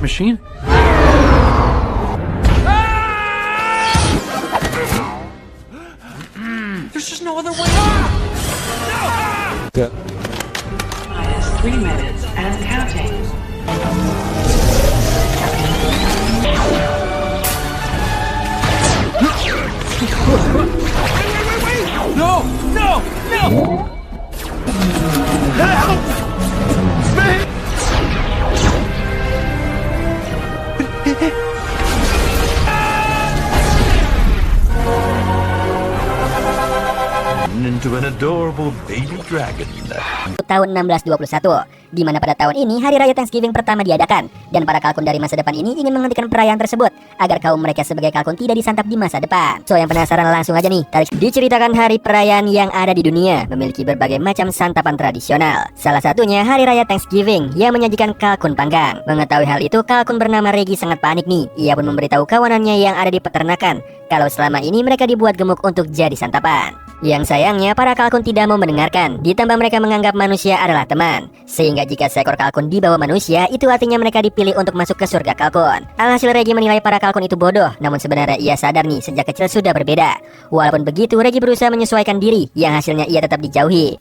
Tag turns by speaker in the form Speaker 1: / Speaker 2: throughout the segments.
Speaker 1: Machine? There's just no other way out!
Speaker 2: Minus 3 minutes and counting.
Speaker 1: Wait! No! No! No! Help! Me! Into an adorable baby dragon.
Speaker 3: Tahun 1621, di mana pada tahun ini Hari Raya Thanksgiving pertama diadakan, dan para kalkun dari masa depan ini ingin menghentikan perayaan tersebut agar kaum mereka sebagai kalkun tidak disantap di masa depan. So yang penasaran langsung aja nih, tarik. Diceritakan hari perayaan yang ada di dunia memiliki berbagai macam santapan tradisional. Salah satunya Hari Raya Thanksgiving yang menyajikan kalkun panggang. Mengetahui hal itu, kalkun bernama Reggie sangat panik nih. Ia pun memberitahu kawanannya yang ada di peternakan kalau selama ini mereka dibuat gemuk untuk jadi santapan. Yang sayangnya para kalkun tidak mau mendengarkan, ditambah mereka menganggap manusia adalah teman. Sehingga jika seekor kalkun dibawa manusia, itu artinya mereka dipilih untuk masuk ke surga kalkun. Alhasil Reggie menilai para kalkun itu bodoh, namun sebenarnya ia sadar nih sejak kecil sudah berbeda. Walaupun begitu, Reggie berusaha menyesuaikan diri, yang hasilnya ia tetap dijauhi.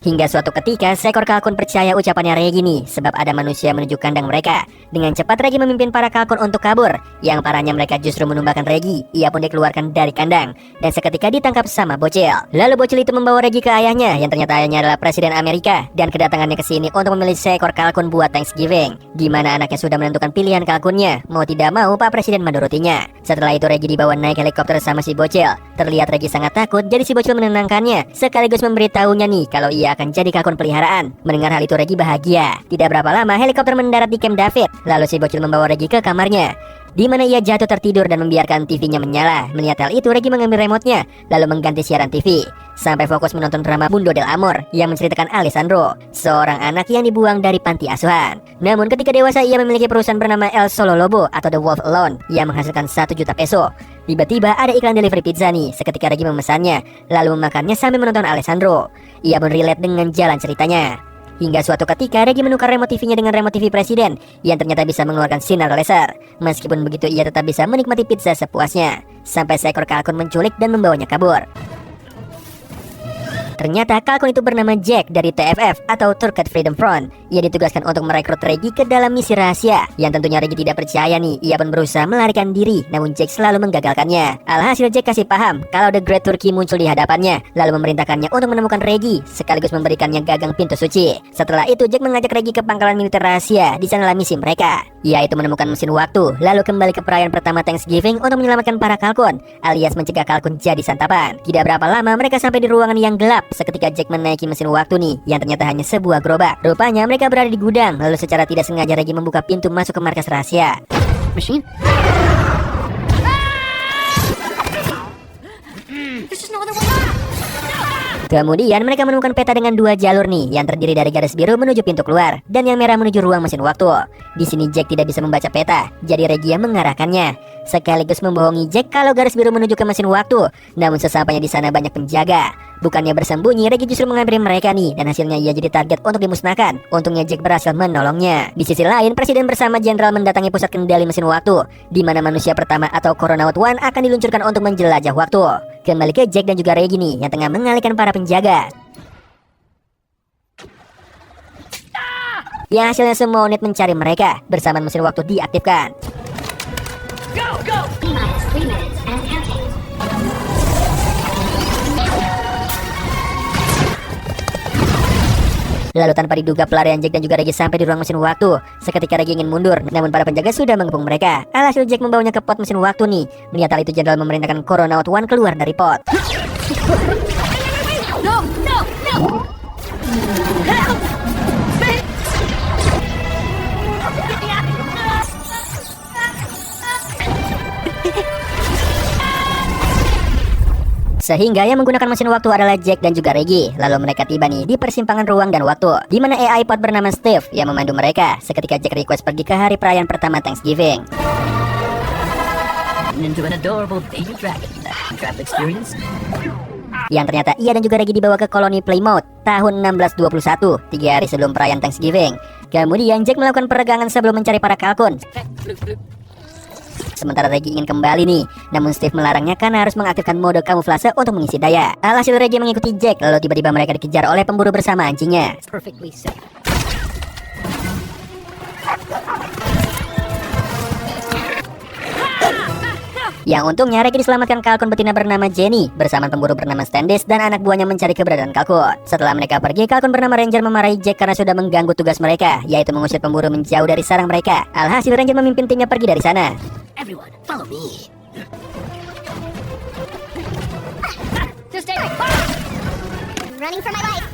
Speaker 3: Hingga suatu ketika, seekor kalkun percaya ucapannya Reggie nih, sebab ada manusia menuju kandang mereka. Dengan cepat Reggie memimpin para kalkun untuk kabur. Yang parahnya mereka justru menumbangkan Reggie. Ia pun dikeluarkan dari kandang, dan seketika ditangkap sama bocil. Lalu bocil itu membawa Reggie ke ayahnya, yang ternyata ayahnya adalah Presiden Amerika, dan kedatangannya ke sini untuk memilih seekor kalkun buat Thanksgiving. Di mana anaknya sudah menentukan pilihan kalkunnya, mau tidak mau Pak Presiden menurutinya. Setelah itu Reggie dibawa naik helikopter sama si bocil. Terlihat Reggie sangat takut, jadi si bocil menenangkannya, sekaligus memberitahunya nih kalau ia akan jadi kalkun peliharaan. Mendengar hal itu Reggie bahagia. Tidak berapa lama helikopter mendarat di Camp David. Lalu si bocil membawa Reggie ke kamarnya, di mana ia jatuh tertidur dan membiarkan TV-nya menyala. Melihat hal itu Reggie mengambil remote-nya, lalu mengganti siaran TV, sampai fokus menonton drama Mundo del Amor yang menceritakan Alessandro, seorang anak yang dibuang dari panti asuhan. Namun ketika dewasa ia memiliki perusahaan bernama El Solo Lobo atau The Wolf Alone yang menghasilkan 1 juta peso. Tiba-tiba ada iklan delivery pizza nih. Seketika Reggie memesannya, lalu memakannya sambil menonton Alessandro. Ia pun relate dengan jalan ceritanya. Hingga suatu ketika Reggie menukar remote TV-nya dengan remote TV presiden yang ternyata bisa mengeluarkan sinar laser. Meskipun begitu ia tetap bisa menikmati pizza sepuasnya, sampai seekor kalkun menculik dan membawanya kabur. Ternyata kalkun itu bernama Jack dari TFF atau Turket Freedom Front. Ia ditugaskan untuk merekrut Reggie ke dalam misi rahasia, yang tentunya Reggie tidak percaya nih. Ia pun berusaha melarikan diri, namun Jack selalu menggagalkannya. Alhasil Jack kasih paham kalau The Great Turkey muncul di hadapannya, lalu memerintahkannya untuk menemukan Reggie, sekaligus memberikannya gagang pintu suci. Setelah itu Jack mengajak Reggie ke pangkalan militer rahasia. Di sanalah misi mereka, yaitu menemukan mesin waktu, lalu kembali ke perayaan pertama Thanksgiving untuk menyelamatkan para kalkun, alias mencegah kalkun jadi santapan. Tidak berapa lama mereka sampai di ruangan yang gelap. Seketika Jack menaiki mesin waktu nih, yang ternyata hanya sebuah gerobak. Rupanya mereka berada di gudang. Lalu secara tidak sengaja Reggie membuka pintu masuk ke markas rahasia.
Speaker 1: Machine?
Speaker 3: Kemudian mereka menemukan peta dengan 2 jalur nih, yang terdiri dari garis biru menuju pintu keluar dan yang merah menuju ruang mesin waktu. Di sini Jack tidak bisa membaca peta, jadi Reggie yang mengarahkannya, sekaligus membohongi Jack kalau garis biru menuju ke mesin waktu. Namun sesampainya di sana banyak penjaga. Bukannya bersembunyi, Reggie justru menghampiri mereka nih, dan hasilnya ia jadi target untuk dimusnahkan. Untungnya Jack berhasil menolongnya. Di sisi lain, Presiden bersama Jenderal mendatangi pusat kendali mesin waktu, di mana manusia pertama atau Coronaut One akan diluncurkan untuk menjelajah waktu. Kembali ke Jack dan juga Reggie nih, yang tengah mengalihkan para penjaga. Yang hasilnya semua unit mencari mereka, bersamaan mesin waktu diaktifkan.
Speaker 2: Go, go! Minus 3 minutes and counting.
Speaker 3: Lalu tanpa diduga pelarian Jack dan juga Reggie sampai di ruang mesin waktu. Seketika Reggie ingin mundur, namun para penjaga sudah mengepung mereka. Alhasil Jack membawanya ke pot mesin waktu nih. Melihat hal itu Jenderal memerintahkan Coronaut One keluar dari pot.
Speaker 2: No, no, no! Help!
Speaker 3: Sehingga yang menggunakan mesin waktu adalah Jack dan juga Reggie. Lalu mereka tiba nih di persimpangan ruang dan waktu, di mana AI pod bernama Steve yang memandu mereka. Seketika Jack request pergi ke hari perayaan pertama Thanksgiving.
Speaker 4: Into an adorable baby dragon. Travel experience.
Speaker 3: Yang ternyata ia dan juga Reggie dibawa ke koloni Plymouth tahun 1621, 3 hari sebelum perayaan Thanksgiving. Kemudian Jack melakukan peregangan sebelum mencari para kalkun. Sementara Reggie ingin kembali nih, namun Steve melarangnya karena harus mengaktifkan mode kamuflase untuk mengisi daya. Alhasil Reggie mengikuti Jack, lalu tiba-tiba mereka dikejar oleh pemburu bersama anjingnya.
Speaker 4: Perfectly safe.
Speaker 3: Yang untungnya Reggie diselamatkan kalkun betina bernama Jenny bersama pemburu bernama Standish dan anak buahnya mencari keberadaan kalkun. Setelah mereka pergi, kalkun bernama Ranger memarahi Jack karena sudah mengganggu tugas mereka, yaitu mengusir pemburu menjauh dari sarang mereka. Alhasil Ranger memimpin timnya pergi dari sana.
Speaker 4: Everyone, follow me.
Speaker 2: Just take it. Running for my life.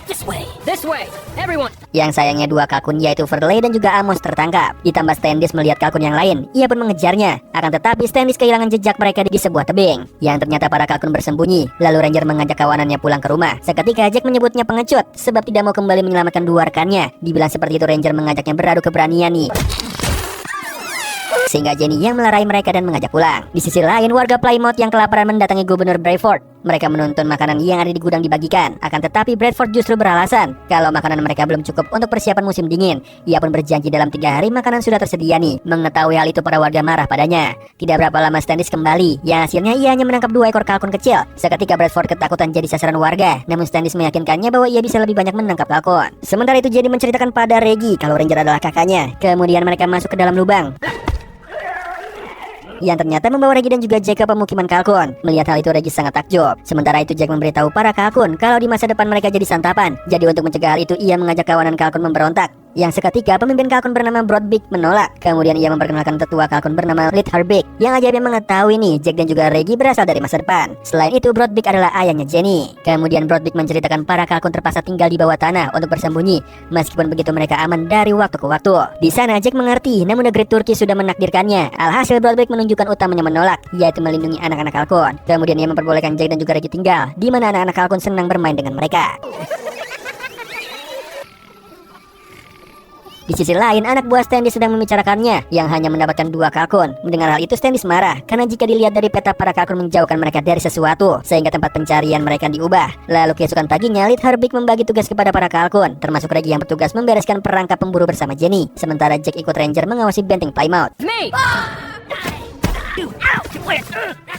Speaker 4: This way. This way. Everyone.
Speaker 3: Yang sayangnya dua kalkun yaitu Verley dan juga Amos tertangkap. Ditambah Standish melihat kalkun yang lain, ia pun mengejarnya. Akan tetapi Standish kehilangan jejak mereka di sebuah tebing, yang ternyata para kalkun bersembunyi. Lalu Ranger mengajak kawanannya pulang ke rumah. Seketika Jack menyebutnya pengecut sebab tidak mau kembali menyelamatkan dua rekannya. Dibilang seperti itu, Ranger mengajaknya beradu keberanian nih, sehingga Jenny yang melerai mereka dan mengajak pulang. Di sisi lain, warga Plymouth yang kelaparan mendatangi Gubernur Bradford. Mereka menuntun makanan yang ada di gudang dibagikan. Akan tetapi Bradford justru beralasan kalau makanan mereka belum cukup untuk persiapan musim dingin. Ia pun berjanji dalam 3 hari makanan sudah tersedia nih. Mengetahui hal itu, para warga marah padanya. Tidak berapa lama Standish kembali, yang hasilnya ia hanya menangkap 2 ekor kalkun kecil. Seketika Bradford ketakutan jadi sasaran warga, namun Standish meyakinkannya bahwa ia bisa lebih banyak menangkap kalkun. Sementara itu Jenny menceritakan pada Reggie kalau Ranger adalah kakaknya. Kemudian mereka masuk ke dalam lubang, yang ternyata membawa Reggie dan juga Jack ke pemukiman kalkun. Melihat hal itu, Reggie sangat takjub. Sementara itu Jack memberitahu para kalkun kalau di masa depan mereka jadi santapan. Jadi untuk mencegah hal itu, ia mengajak kawanan kalkun memberontak. Yang seketika pemimpin kalkun bernama Broadbeak menolak. Kemudian ia memperkenalkan tetua kalkun bernama Litharbeak. Yang ajaibnya mengetahui nih, Jack dan juga Reggie berasal dari masa depan. Selain itu, Broadbeak adalah ayahnya Jenny. Kemudian Broadbeak menceritakan para kalkun terpaksa tinggal di bawah tanah untuk bersembunyi. Meskipun begitu, mereka aman dari waktu ke waktu. Di sana Jack mengerti, namun The Great Turkey sudah menakdirkannya. Alhasil Broadbeak menunjukkan utamanya menolak, yaitu melindungi anak-anak kalkun. Kemudian ia memperbolehkan Jack dan juga Reggie tinggal, di mana anak-anak kalkun senang bermain dengan mereka. Di sisi lain, anak buah Standish sedang membicarakannya, yang hanya mendapatkan 2 kalkun. Mendengar hal itu, Standish marah, karena jika dilihat dari peta, para kalkun menjauhkan mereka dari sesuatu, sehingga tempat pencarian mereka diubah. Lalu keesokan paginya, Litharbeak membagi tugas kepada para kalkun, termasuk Reggie yang bertugas membereskan perangkap pemburu bersama Jenny. Sementara Jack ikut Ranger mengawasi benteng Plymouth.
Speaker 4: Me.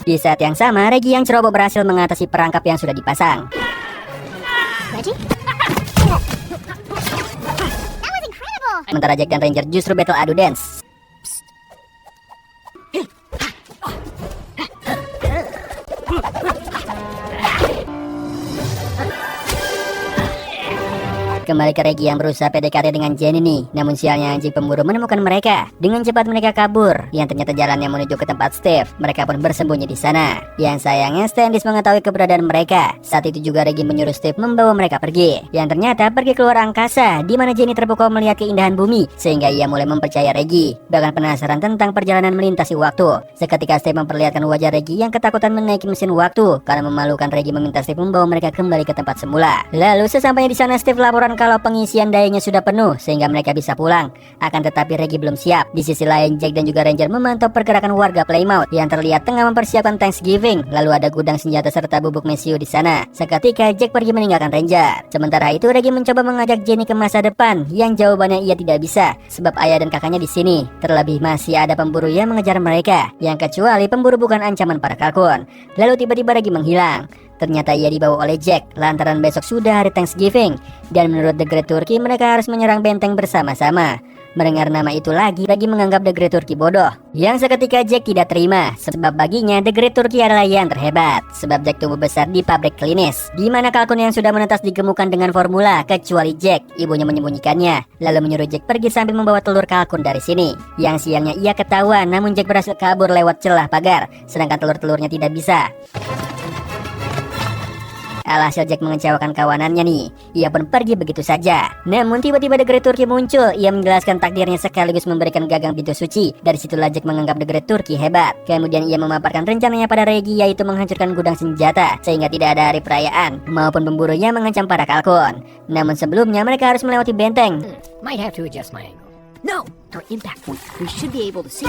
Speaker 3: Di saat yang sama, Reggie yang ceroboh berhasil mengatasi perangkap yang sudah dipasang.
Speaker 2: Reggie? That was incredible!
Speaker 3: Sementara Jack dan Ranger justru battle adu dance. Kembali ke Reggie yang berusaha PDKT dengan Jenny nih. Namun sialnya anjing pemburu menemukan mereka. Dengan cepat mereka kabur, yang ternyata jalannya menuju ke tempat Steve. Mereka pun bersembunyi di sana. Yang sayangnya Standish mengetahui keberadaan mereka. Saat itu juga Reggie menyuruh Steve membawa mereka pergi. Yang ternyata pergi keluar angkasa, di mana Jenny terpukau melihat keindahan bumi, sehingga ia mulai mempercayai Reggie. Bahkan penasaran tentang perjalanan melintasi waktu. Seketika Steve memperlihatkan wajah Reggie yang ketakutan menaiki mesin waktu. Karena memalukan, Reggie meminta Steve membawa mereka kembali ke tempat semula. Lalu sesampainya di sana, Steve laporan kalau pengisian dayanya sudah penuh sehingga mereka bisa pulang. Akan tetapi Reggie belum siap. Di sisi lain, Jack dan juga Ranger memantau pergerakan warga Plymouth yang terlihat tengah mempersiapkan Thanksgiving. Lalu ada gudang senjata serta bubuk mesiu di sana. Seketika Jack pergi meninggalkan Ranger. Sementara itu Reggie mencoba mengajak Jenny ke masa depan, yang jawabannya ia tidak bisa sebab ayah dan kakaknya di sini. Terlebih masih ada pemburu yang mengejar mereka, yang kecuali pemburu bukan ancaman para kalkun. Lalu tiba-tiba Reggie menghilang. Ternyata ia dibawa oleh Jack lantaran besok sudah hari Thanksgiving, dan menurut The Great Turkey mereka harus menyerang benteng bersama-sama. Mendengar nama itu lagi, Reggie menganggap The Great Turkey bodoh. Yang seketika Jack tidak terima, sebab baginya The Great Turkey adalah yang terhebat. Sebab Jack tumbuh besar di pabrik klinis, di mana kalkun yang sudah menetas digemukkan dengan formula, kecuali Jack. Ibunya menyembunyikannya, lalu menyuruh Jack pergi sambil membawa telur kalkun dari sini. Yang siangnya ia ketahuan, namun Jack berhasil kabur lewat celah pagar, sedangkan telur-telurnya tidak bisa. Alhasil Jack mengecewakan kawanannya nih. Ia pun pergi begitu saja. Namun tiba-tiba The Great Turkey muncul. Ia menjelaskan takdirnya sekaligus memberikan gagang pintu suci. Dari situlah Jack menganggap The Great Turkey hebat. Kemudian ia memaparkan rencananya pada Reggie, yaitu menghancurkan gudang senjata sehingga tidak ada hari perayaan maupun pemburu yang mengancam para kalkun. Namun sebelumnya mereka harus melewati benteng.
Speaker 4: Might have to adjust my angle. No, our impact point. We should be able to see.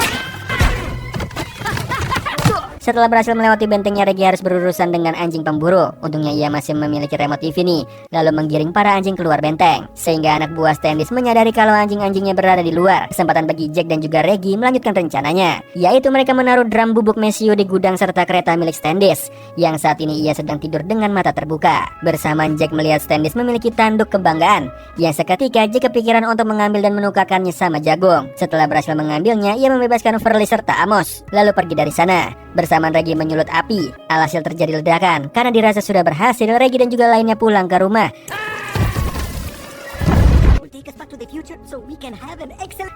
Speaker 3: Setelah berhasil melewati bentengnya, Reggie harus berurusan dengan anjing pemburu. Untungnya ia masih memiliki remote TV nih, lalu menggiring para anjing keluar benteng. Sehingga anak buah Standish menyadari kalau anjing-anjingnya berada di luar. Kesempatan bagi Jack dan juga Reggie melanjutkan rencananya, yaitu mereka menaruh drum bubuk Mesiu di gudang serta kereta milik Standish, yang saat ini ia sedang tidur dengan mata terbuka. Bersamaan Jack melihat Standish memiliki tanduk kebanggaan, yang seketika Jack kepikiran untuk mengambil dan menukarkannya sama jagung. Setelah berhasil mengambilnya, ia membebaskan Verly serta Amos, lalu pergi dari sana. Bersamaan Reggie menyulut api, alhasil terjadi ledakan. Karena dirasa sudah berhasil, Reggie dan juga lainnya pulang ke rumah.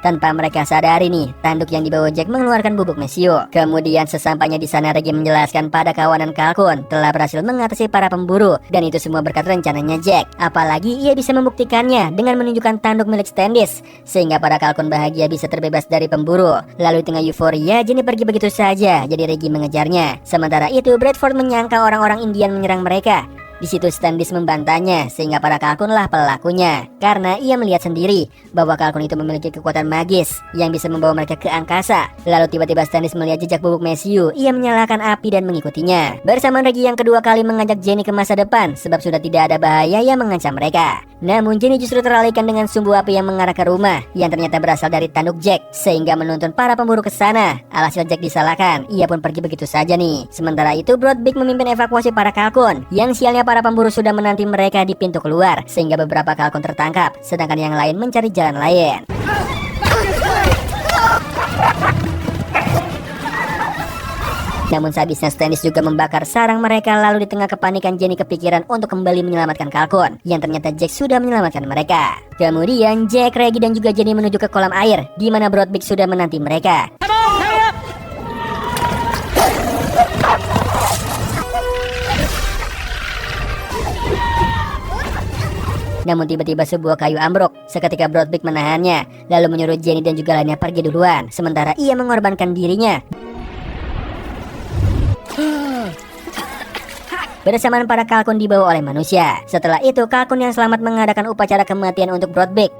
Speaker 3: Tanpa mereka sadari nih, tanduk yang dibawa Jack mengeluarkan bubuk Mesiu. Kemudian sesampainya di sana, Reggie menjelaskan pada kawanan kalkun telah berhasil mengatasi para pemburu, dan itu semua berkat rencananya Jack. Apalagi ia bisa membuktikannya dengan menunjukkan tanduk milik Standish, sehingga para kalkun bahagia bisa terbebas dari pemburu. Lalu di tengah euforia, Jenny pergi begitu saja, jadi Reggie mengejarnya. Sementara itu Bradford menyangka orang-orang Indian menyerang mereka. Di situ Standish membantahnya, sehingga para kalkunlah pelakunya. Karena ia melihat sendiri bahwa kalkun itu memiliki kekuatan magis yang bisa membawa mereka ke angkasa. Lalu tiba-tiba Standish melihat jejak bubuk Mesiu. Ia menyalakan api dan mengikutinya. Bersamaan Reggie yang kedua kali mengajak Jenny ke masa depan, sebab sudah tidak ada bahaya yang mengancam mereka. Namun Jenny justru teralihkan dengan sumbu api yang mengarah ke rumah, yang ternyata berasal dari tanduk Jack, sehingga menuntun para pemburu ke sana. Alhasil Jack disalahkan, ia pun pergi begitu saja nih. Sementara itu Broadbeak memimpin evakuasi para kalkun, yang sialnya para pemburu sudah menanti mereka di pintu keluar, sehingga beberapa kalkun tertangkap, sedangkan yang lain mencari jalan lain. Namun sehabisnya Standish juga membakar sarang mereka. Lalu di tengah kepanikan Jenny kepikiran untuk kembali menyelamatkan kalkun, yang ternyata Jack sudah menyelamatkan mereka. Kemudian Jack, Reggie dan juga Jenny menuju ke kolam air, di mana Broadbeak sudah menanti mereka. Namun tiba-tiba sebuah kayu ambruk. Seketika Broadbeak menahannya, lalu menyuruh Jenny dan juga lainnya pergi duluan, sementara ia mengorbankan dirinya. Bersamaan para kalkun dibawa oleh manusia. Setelah itu kalkun yang selamat mengadakan upacara kematian untuk Broadbeak.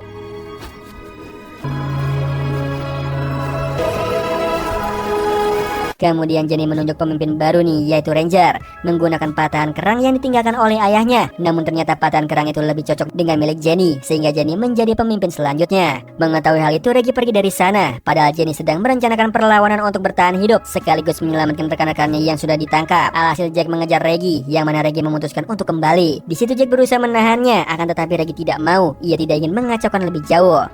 Speaker 3: Kemudian Jenny menunjuk pemimpin baru nih, yaitu Ranger, menggunakan patahan kerang yang ditinggalkan oleh ayahnya. Namun ternyata patahan kerang itu lebih cocok dengan milik Jenny, sehingga Jenny menjadi pemimpin selanjutnya. Mengetahui hal itu, Reggie pergi dari sana, padahal Jenny sedang merencanakan perlawanan untuk bertahan hidup, sekaligus menyelamatkan rekan-rekannya yang sudah ditangkap. Alhasil Jack mengejar Reggie, yang mana Reggie memutuskan untuk kembali. Di situ Jack berusaha menahannya, akan tetapi Reggie tidak mau. Ia tidak ingin mengacaukan lebih jauh.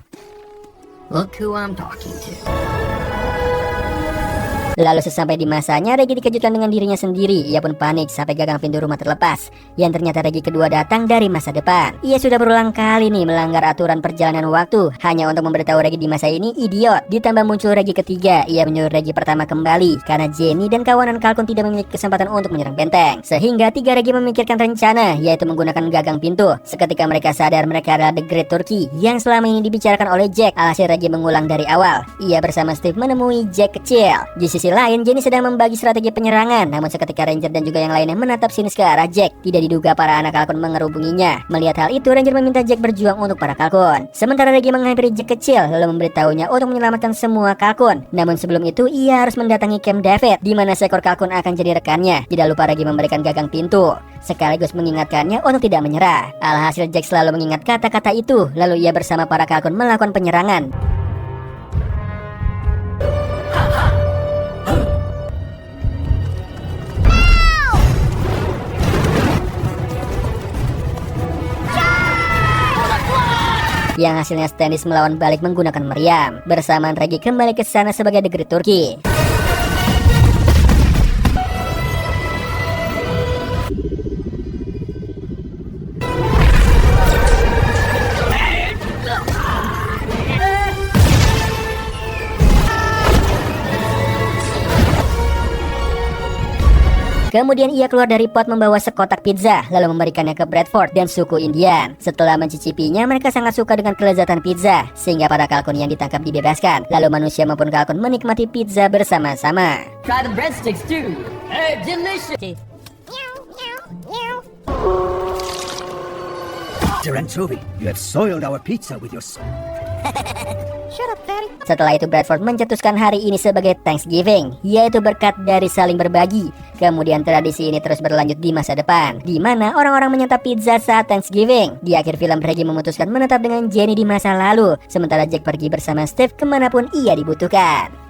Speaker 4: Look who I'm talking to.
Speaker 3: Lalu sesampai di masanya, Reggie dikejutkan dengan dirinya sendiri. Ia pun panik sampai gagang pintu rumah terlepas, yang ternyata Reggie kedua datang dari masa depan. Ia sudah berulang kali nih melanggar aturan perjalanan waktu, hanya untuk memberitahu Reggie di masa ini idiot. Ditambah muncul Reggie ketiga, ia menyuruh Reggie pertama kembali, karena Jenny dan kawanan kalkun tidak memiliki kesempatan untuk menyerang benteng. Sehingga tiga Reggie memikirkan rencana, yaitu menggunakan gagang pintu. Seketika mereka sadar mereka adalah The Great Turkey yang selama ini dibicarakan oleh Jack. Alhasil Reggie mengulang dari awal. Ia bersama Steve menemui Jack kecil. Di sisi lain, Jenny sedang membagi strategi penyerangan. Namun seketika Ranger dan juga yang lainnya menatap sinis ke arah Jack. Tidak diduga para anak kalkun mengerubunginya. Melihat hal itu, Ranger meminta Jack berjuang untuk para kalkun. Sementara Reggie menghampiri Jack kecil, lalu memberitahunya untuk menyelamatkan semua kalkun. Namun sebelum itu, ia harus mendatangi Camp David, di mana seekor kalkun akan jadi rekannya. Tidak lupa Reggie memberikan gagang pintu, sekaligus mengingatkannya untuk tidak menyerah. Alhasil Jack selalu mengingat kata-kata itu. Lalu ia bersama para kalkun melakukan penyerangan. Yang hasilnya Standish melawan balik menggunakan meriam. Bersamaan Reggie kembali ke sana sebagai The Great Turkey. Kemudian ia keluar dari pot membawa sekotak pizza, lalu memberikannya ke Bradford dan suku Indian. Setelah mencicipinya, mereka sangat suka dengan kelezatan pizza, sehingga para kalkun yang ditangkap dibebaskan. Lalu manusia maupun kalkun menikmati pizza bersama-sama.
Speaker 4: Try the breadsticks too. Hey, delicious.
Speaker 5: Mr. Anchovy, you have soiled our pizza with your
Speaker 2: Shut up, Fatty.
Speaker 3: Setelah itu Bradford mencetuskan hari ini sebagai Thanksgiving, yaitu berkat dari saling berbagi. Kemudian tradisi ini terus berlanjut di masa depan, di mana orang-orang menyantap pizza saat Thanksgiving. Di akhir film, Reggie memutuskan menetap dengan Jenny di masa lalu, sementara Jack pergi bersama Steve kemanapun ia dibutuhkan.